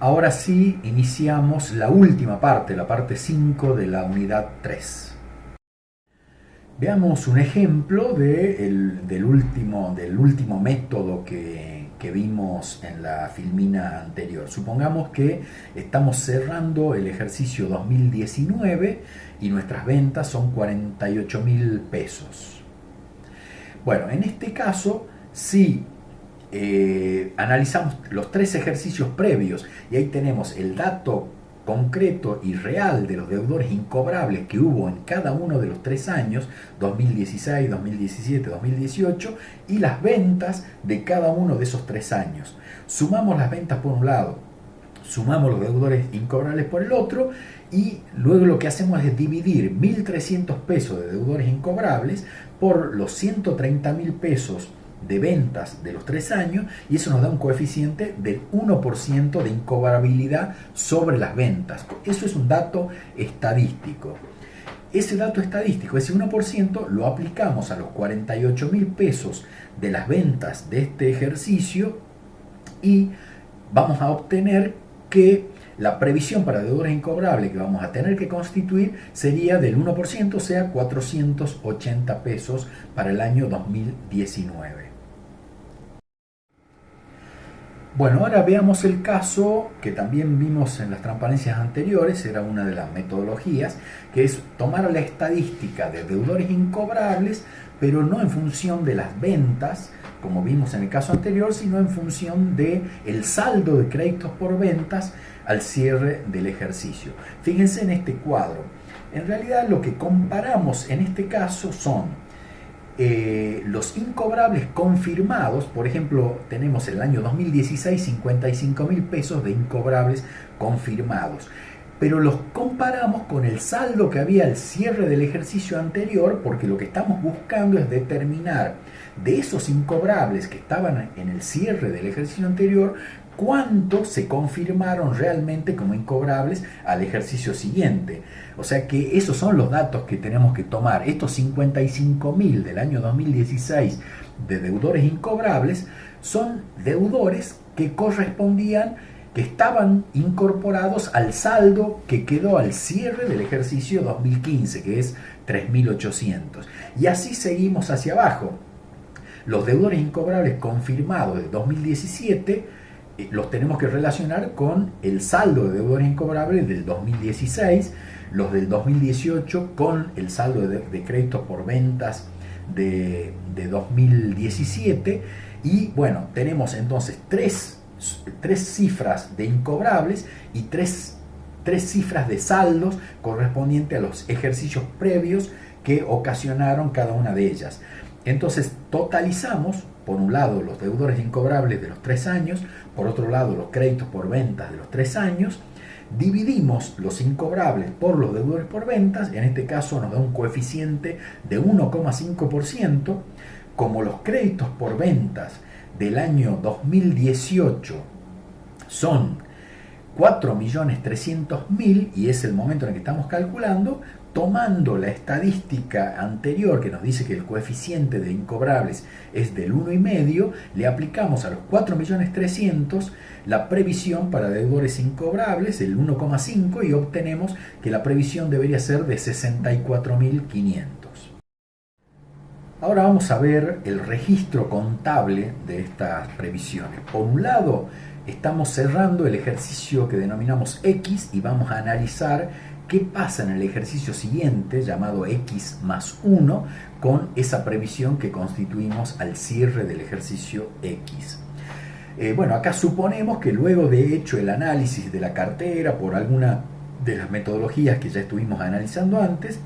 Ahora sí, iniciamos la última parte, la parte 5 de la unidad 3. Veamos un ejemplo del último método que vimos en la filmina anterior. Supongamos que estamos cerrando el ejercicio 2019 y nuestras ventas son 48.000 pesos. Bueno, en este caso, si analizamos los 3 ejercicios previos y ahí tenemos el dato concreto y real de los deudores incobrables que hubo en cada uno de los 3 años, 2016, 2017, 2018, y las ventas de cada uno de esos 3 años. Sumamos las ventas por un lado, sumamos los deudores incobrables por el otro, y luego lo que hacemos es dividir 1.300 pesos de deudores incobrables por los 130.000 pesos de ventas de los 3 años, y eso nos da un coeficiente del 1% de incobrabilidad sobre las ventas. Eso es un dato estadístico. Ese dato estadístico, ese 1%, lo aplicamos a los 48.000 pesos de las ventas de este ejercicio y vamos a obtener que la previsión para deudores incobrables que vamos a tener que constituir sería del 1%, o sea, 480 pesos para el año 2019. Bueno, ahora veamos el caso que también vimos en las transparencias anteriores, era una de las metodologías, que es tomar la estadística de deudores incobrables, pero no en función de las ventas, como vimos en el caso anterior, sino en función del saldo de créditos por ventas al cierre del ejercicio. Fíjense en este cuadro. En realidad lo que comparamos en este caso son los incobrables confirmados. Por ejemplo, tenemos el año 2016 55.000 pesos de incobrables confirmados, pero los comparamos con el saldo que había al cierre del ejercicio anterior, porque lo que estamos buscando es determinar de esos incobrables que estaban en el cierre del ejercicio anterior, cuántos se confirmaron realmente como incobrables al ejercicio siguiente. O sea que esos son los datos que tenemos que tomar. Estos 55.000 del año 2016 de deudores incobrables son deudores que correspondían, que estaban incorporados al saldo que quedó al cierre del ejercicio 2015, que es 3.800. Y así seguimos hacia abajo. Los deudores incobrables confirmados de 2017 los tenemos que relacionar con el saldo de deudores incobrables del 2016, los del 2018 con el saldo de créditos por ventas de 2017, y bueno, tenemos entonces tres cifras de incobrables y tres cifras de saldos correspondientes a los ejercicios previos que ocasionaron cada una de ellas. Entonces totalizamos, por un lado, los deudores incobrables de los 3 años, por otro lado, los créditos por ventas de los 3 años, dividimos los incobrables por los deudores por ventas, en este caso nos da un coeficiente de 1,5%, como los créditos por ventas del año 2018 son 4.300.000 y es el momento en el que estamos calculando. Tomando la estadística anterior que nos dice que el coeficiente de incobrables es del 1,5, le aplicamos a los 4.300.000 la previsión para deudores incobrables, el 1,5, y obtenemos que la previsión debería ser de 64.500. Ahora vamos a ver el registro contable de estas previsiones. Por un lado, estamos cerrando el ejercicio que denominamos X y vamos a analizar qué pasa en el ejercicio siguiente, llamado X más 1, con esa previsión que constituimos al cierre del ejercicio X. Bueno, acá suponemos que luego de hecho el análisis de la cartera por alguna de las metodologías que ya estuvimos analizando antes,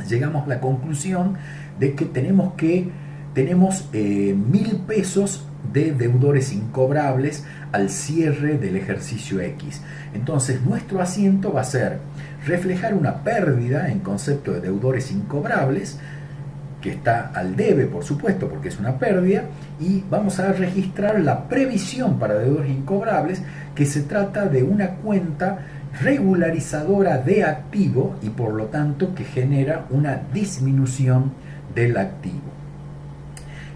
llegamos a la conclusión de que tenemos 1.000 pesos de deudores incobrables al cierre del ejercicio X. Entonces nuestro asiento va a ser reflejar una pérdida en concepto de deudores incobrables, que está al debe, por supuesto, porque es una pérdida, y vamos a registrar la previsión para deudores incobrables, que se trata de una cuenta regularizadora de activo y por lo tanto que genera una disminución del activo.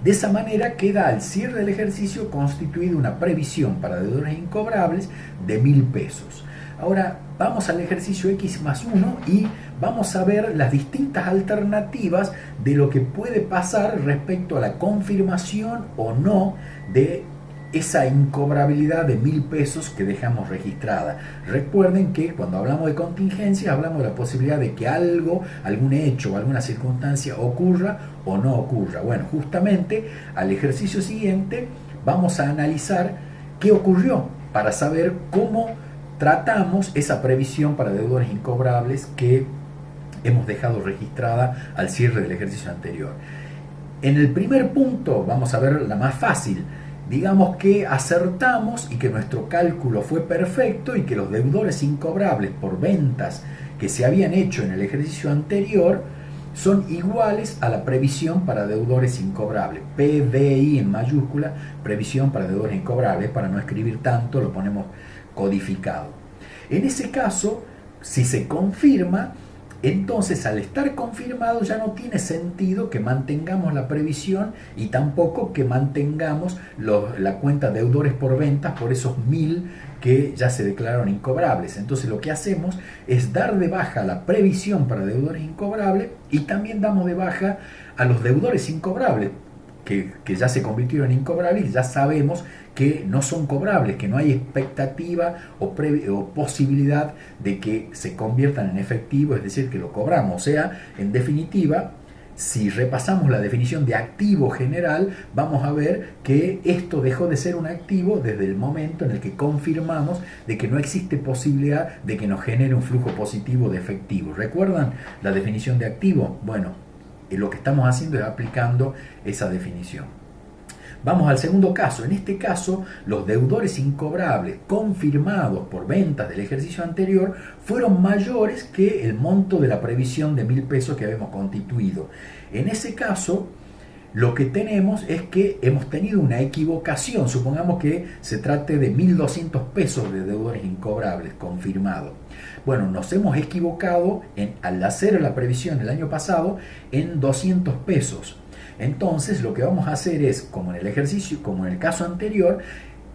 De esa manera queda al cierre del ejercicio constituida una previsión para deudores incobrables de 1.000 pesos. Ahora vamos al ejercicio X+1 y vamos a ver las distintas alternativas de lo que puede pasar respecto a la confirmación o no de esa incobrabilidad de 1.000 pesos que dejamos registrada. Recuerden que cuando hablamos de contingencias hablamos de la posibilidad de que algo, algún hecho o alguna circunstancia ocurra o no ocurra. Bueno, justamente al ejercicio siguiente vamos a analizar qué ocurrió para saber cómo tratamos esa previsión para deudores incobrables que hemos dejado registrada al cierre del ejercicio anterior. En el primer punto vamos a ver la más fácil. Digamos que acertamos y que nuestro cálculo fue perfecto y que los deudores incobrables por ventas que se habían hecho en el ejercicio anterior son iguales a la previsión para deudores incobrables. PDI en mayúscula, previsión para deudores incobrables. Para no escribir tanto lo ponemos codificado. En ese caso, si se confirma, entonces al estar confirmado ya no tiene sentido que mantengamos la previsión y tampoco que mantengamos la cuenta deudores por ventas por esos 1.000 que ya se declararon incobrables. Entonces lo que hacemos es dar de baja la previsión para deudores incobrables y también damos de baja a los deudores incobrables que ya se convirtieron en incobrables y ya sabemos que no son cobrables, que no hay expectativa o posibilidad de que se conviertan en efectivo, es decir, que lo cobramos. O sea, en definitiva, si repasamos la definición de activo general, vamos a ver que esto dejó de ser un activo desde el momento en el que confirmamos de que no existe posibilidad de que nos genere un flujo positivo de efectivo. ¿Recuerdan la definición de activo? Bueno, lo que estamos haciendo es aplicando esa definición. Vamos al segundo caso. En este caso, los deudores incobrables confirmados por ventas del ejercicio anterior fueron mayores que el monto de la previsión de 1.000 pesos que habíamos constituido. En ese caso, lo que tenemos es que hemos tenido una equivocación. Supongamos que se trate de 1.200 pesos de deudores incobrables confirmados. Bueno, nos hemos equivocado al hacer la previsión el año pasado en 200 pesos. Entonces lo que vamos a hacer es, como en el ejercicio, como en el caso anterior,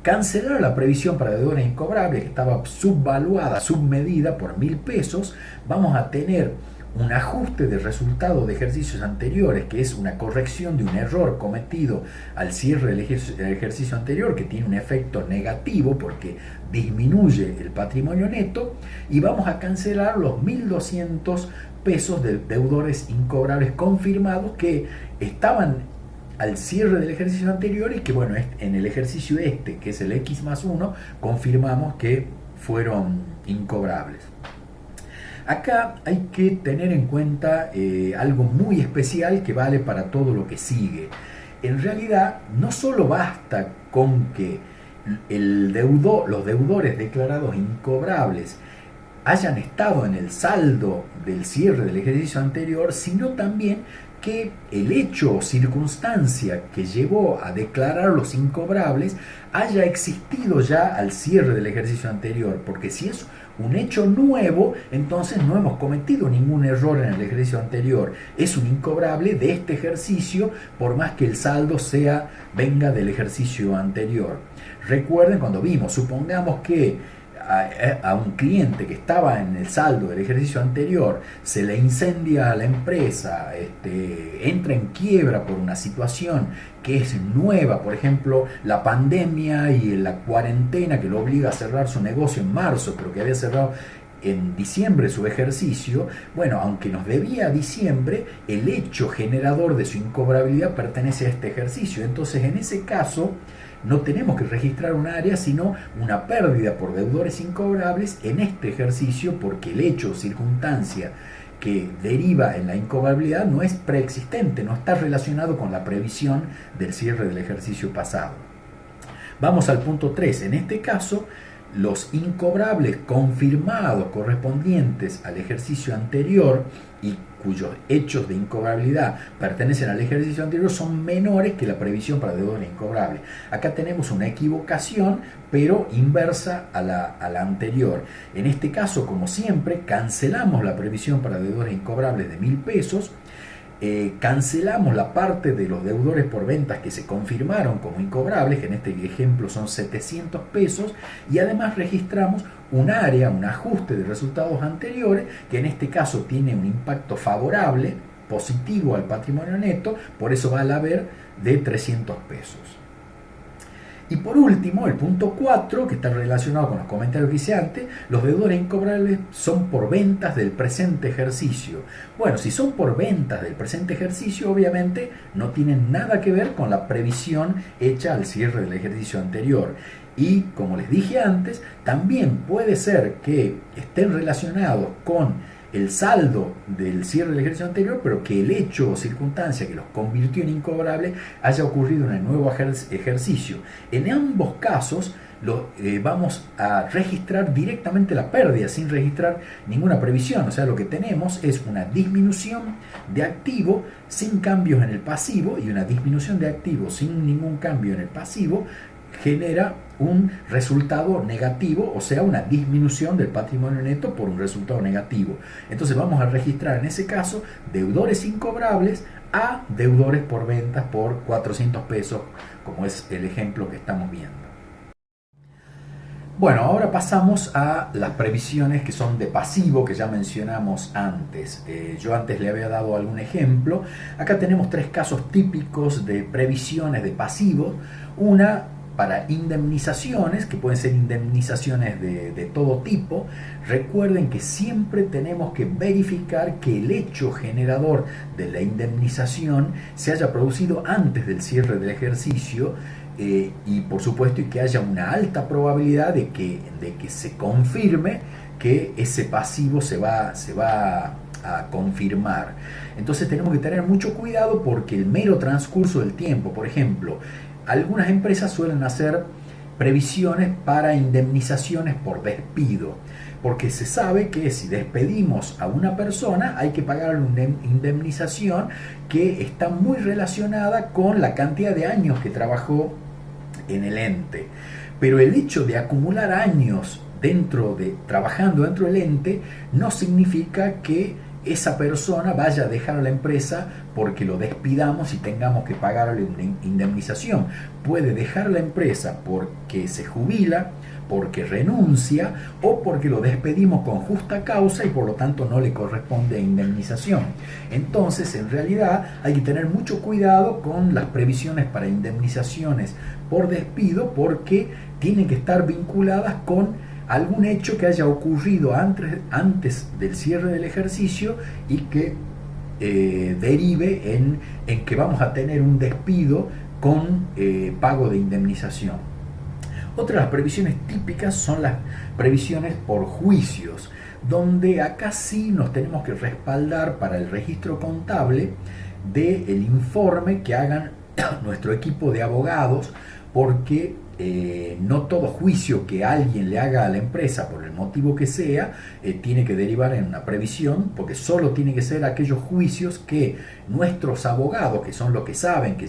cancelar la previsión para deudores incobrables que estaba subvaluada, submedida por 1.000 pesos. Vamos a tener un ajuste de resultados de ejercicios anteriores, que es una corrección de un error cometido al cierre del ejercicio anterior, que tiene un efecto negativo porque disminuye el patrimonio neto, y vamos a cancelar los 1.200 pesos de deudores incobrables confirmados que estaban al cierre del ejercicio anterior y que, bueno, en el ejercicio que es el X+1, confirmamos que fueron incobrables. Acá hay que tener en cuenta algo muy especial que vale para todo lo que sigue. En realidad, no solo basta con que los deudores declarados incobrables hayan estado en el saldo del cierre del ejercicio anterior, sino también que el hecho o circunstancia que llevó a declararlos incobrables haya existido ya al cierre del ejercicio anterior, porque si es un hecho nuevo, entonces no hemos cometido ningún error en el ejercicio anterior. Es un incobrable de este ejercicio, por más que el saldo venga del ejercicio anterior. Recuerden cuando vimos, supongamos que a un cliente que estaba en el saldo del ejercicio anterior se le incendia la empresa, entra en quiebra por una situación que es nueva, por ejemplo la pandemia y la cuarentena que lo obliga a cerrar su negocio en marzo, pero que había cerrado en diciembre su ejercicio. Bueno, aunque nos debía a diciembre, el hecho generador de su incobrabilidad pertenece a este ejercicio. Entonces, en ese caso, no tenemos que registrar un área, sino una pérdida por deudores incobrables en este ejercicio, porque el hecho o circunstancia que deriva en la incobrabilidad no es preexistente, no está relacionado con la previsión del cierre del ejercicio pasado. Vamos al punto 3. En este caso, los incobrables confirmados correspondientes al ejercicio anterior y cuyos hechos de incobrabilidad pertenecen al ejercicio anterior son menores que la previsión para deudores incobrables. Acá tenemos una equivocación, pero inversa a la anterior. En este caso, como siempre, cancelamos la previsión para deudores incobrables de 1.000 pesos. cancelamos la parte de los deudores por ventas que se confirmaron como incobrables, que en este ejemplo son 700 pesos, y además registramos un área, un ajuste de resultados anteriores, que en este caso tiene un impacto favorable, positivo al patrimonio neto, por eso va al haber de 300 pesos. Y por último, el punto 4, que está relacionado con los comentarios que hice antes, los deudores incobrables son por ventas del presente ejercicio. Bueno, si son por ventas del presente ejercicio, obviamente no tienen nada que ver con la previsión hecha al cierre del ejercicio anterior. Y como les dije antes, también puede ser que estén relacionados con el saldo del cierre del ejercicio anterior, pero que el hecho o circunstancia que los convirtió en incobrables haya ocurrido en el nuevo ejercicio. En ambos casos vamos a registrar directamente la pérdida sin registrar ninguna previsión. O sea, lo que tenemos es una disminución de activo sin cambios en el pasivo, y una disminución de activo sin ningún cambio en el pasivo genera un resultado negativo, o sea, una disminución del patrimonio neto por un resultado negativo. Entonces vamos a registrar en ese caso deudores incobrables a deudores por ventas por 400 pesos, como es el ejemplo que estamos viendo. Bueno, ahora pasamos a las previsiones que son de pasivo, que ya mencionamos antes. Yo antes le había dado algún ejemplo. Acá tenemos 3 casos típicos de previsiones de pasivo. Una para indemnizaciones, que pueden ser indemnizaciones de todo tipo. Recuerden que siempre tenemos que verificar que el hecho generador de la indemnización se haya producido antes del cierre del ejercicio, y por supuesto que haya una alta probabilidad de que se confirme que ese pasivo se va a confirmar. Entonces tenemos que tener mucho cuidado, porque el mero transcurso del tiempo, por ejemplo, algunas empresas suelen hacer previsiones para indemnizaciones por despido, porque se sabe que si despedimos a una persona hay que pagar una indemnización que está muy relacionada con la cantidad de años que trabajó en el ente. Pero el hecho de acumular años trabajando dentro del ente no significa que esa persona vaya a dejar a la empresa porque lo despidamos y tengamos que pagarle una indemnización. Puede dejar la empresa porque se jubila, porque renuncia, o porque lo despedimos con justa causa y por lo tanto no le corresponde indemnización. Entonces, en realidad hay que tener mucho cuidado con las previsiones para indemnizaciones por despido, porque tienen que estar vinculadas con algún hecho que haya ocurrido antes del cierre del ejercicio y que derive en que vamos a tener un despido con pago de indemnización. Otra de las previsiones típicas son las previsiones por juicios, donde acá sí nos tenemos que respaldar para el registro contable del informe que hagan nuestro equipo de abogados, porque no todo juicio que alguien le haga a la empresa, por el motivo que sea, tiene que derivar en una previsión, porque solo tiene que ser aquellos juicios que nuestros abogados, que son los que saben, que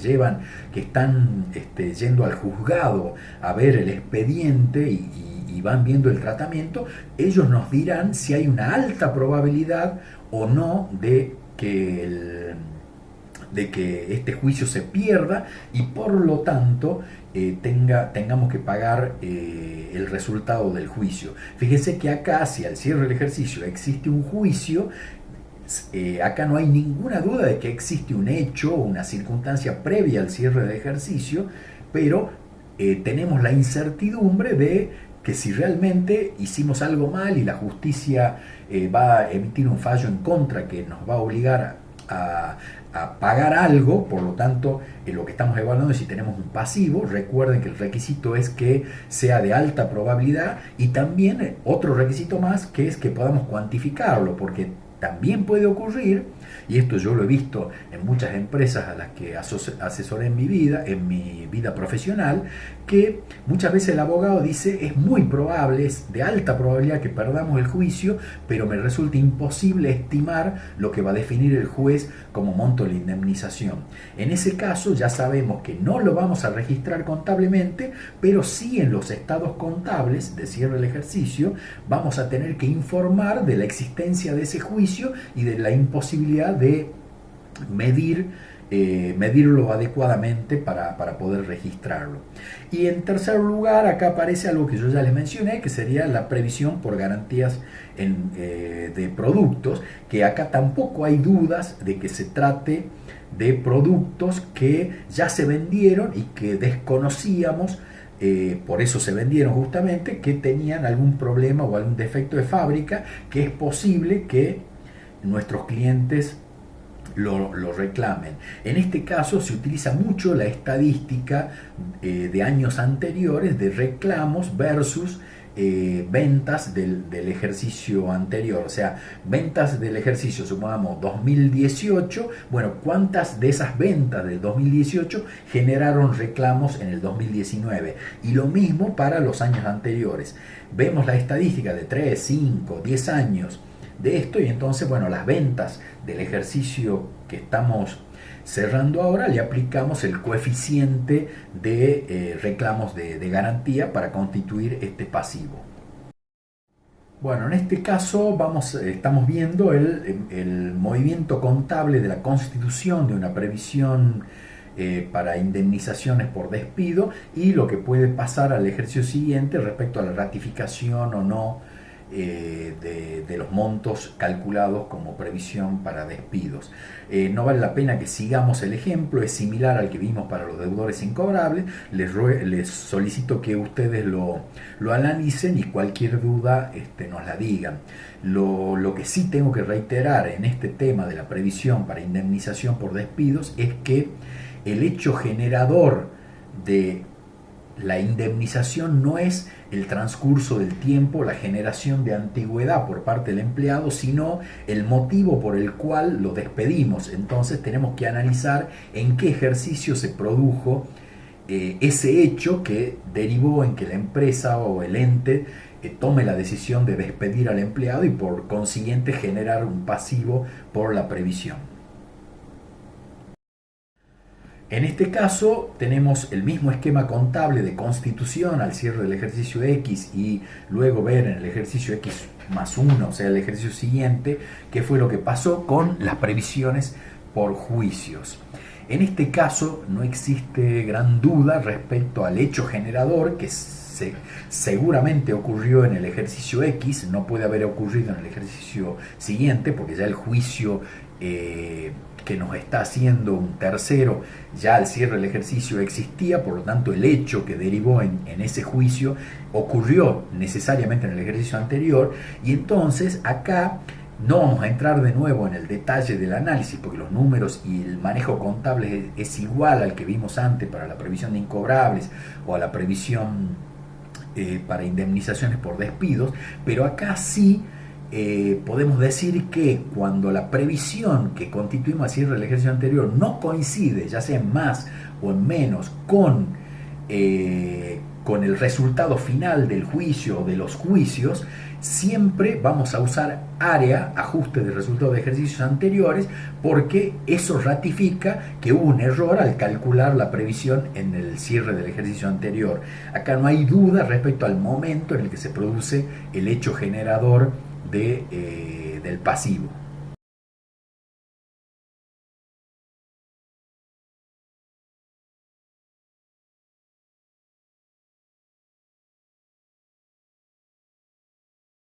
están yendo al juzgado a ver el expediente y van viendo el tratamiento, ellos nos dirán si hay una alta probabilidad o no de que este juicio se pierda y por lo tanto tengamos que pagar el resultado del juicio. Fíjense que acá, si al cierre del ejercicio existe un juicio, acá no hay ninguna duda de que existe un hecho o una circunstancia previa al cierre del ejercicio, pero tenemos la incertidumbre de que si realmente hicimos algo mal y la justicia va a emitir un fallo en contra que nos va a obligar a pagar algo, por lo tanto lo que estamos evaluando es si tenemos un pasivo. Recuerden que el requisito es que sea de alta probabilidad, y también otro requisito más, que es que podamos cuantificarlo, porque también puede ocurrir, y esto yo lo he visto en muchas empresas a las que asesoré en mi vida profesional, que muchas veces el abogado dice: es muy probable, es de alta probabilidad que perdamos el juicio, pero me resulta imposible estimar lo que va a definir el juez como monto de la indemnización. En ese caso ya sabemos que no lo vamos a registrar contablemente, pero sí en los estados contables de cierre del ejercicio vamos a tener que informar de la existencia de ese juicio y de la imposibilidad de medirlo adecuadamente para poder registrarlo. Y en tercer lugar, acá aparece algo que yo ya les mencioné, que sería la previsión por garantías de productos, que acá tampoco hay dudas de que se trate de productos que ya se vendieron y que desconocíamos, por eso se vendieron justamente, que tenían algún problema o algún defecto de fábrica, que es posible que nuestros clientes lo reclamen. En este caso se utiliza mucho la estadística de años anteriores de reclamos versus ventas del ejercicio anterior, o sea, ventas del ejercicio, supongamos 2018, bueno, ¿cuántas de esas ventas del 2018 generaron reclamos en el 2019? Y lo mismo para los años anteriores. Vemos la estadística de 3, 5, 10 años de esto y entonces, bueno, las ventas del ejercicio que estamos cerrando ahora le aplicamos el coeficiente de reclamos de garantía para constituir este pasivo. Bueno, en este caso estamos viendo el movimiento contable de la constitución de una previsión para indemnizaciones por despido y lo que puede pasar al ejercicio siguiente respecto a la ratificación o no de los montos calculados como previsión para despidos. No vale la pena que sigamos el ejemplo, es similar al que vimos para los deudores incobrables. Les solicito que ustedes lo analicen y cualquier duda nos la digan. Lo que sí tengo que reiterar en este tema de la previsión para indemnización por despidos es que el hecho generador de la indemnización no es el transcurso del tiempo, la generación de antigüedad por parte del empleado, sino el motivo por el cual lo despedimos. Entonces tenemos que analizar en qué ejercicio se produjo ese hecho que derivó en que la empresa o el ente tome la decisión de despedir al empleado y por consiguiente generar un pasivo por la previsión. En este caso tenemos el mismo esquema contable de constitución al cierre del ejercicio X y luego ver en el ejercicio X más 1, o sea, el ejercicio siguiente, qué fue lo que pasó con las previsiones por juicios. En este caso no existe gran duda respecto al hecho generador que seguramente ocurrió en el ejercicio X, no puede haber ocurrido en el ejercicio siguiente porque ya el juicio que nos está haciendo un tercero ya al cierre del ejercicio existía, por lo tanto el hecho que derivó en ese juicio ocurrió necesariamente en el ejercicio anterior y entonces acá no vamos a entrar de nuevo en el detalle del análisis porque los números y el manejo contable es igual al que vimos antes para la previsión de incobrables o a la previsión para indemnizaciones por despidos, pero acá sí podemos decir que cuando la previsión que constituimos al cierre del ejercicio anterior no coincide, ya sea en más o en menos, con el resultado final del juicio o de los juicios, siempre vamos a usar área, ajuste de resultados de ejercicios anteriores, porque eso ratifica que hubo un error al calcular la previsión en el cierre del ejercicio anterior. Acá no hay duda respecto al momento en el que se produce el hecho generador del pasivo.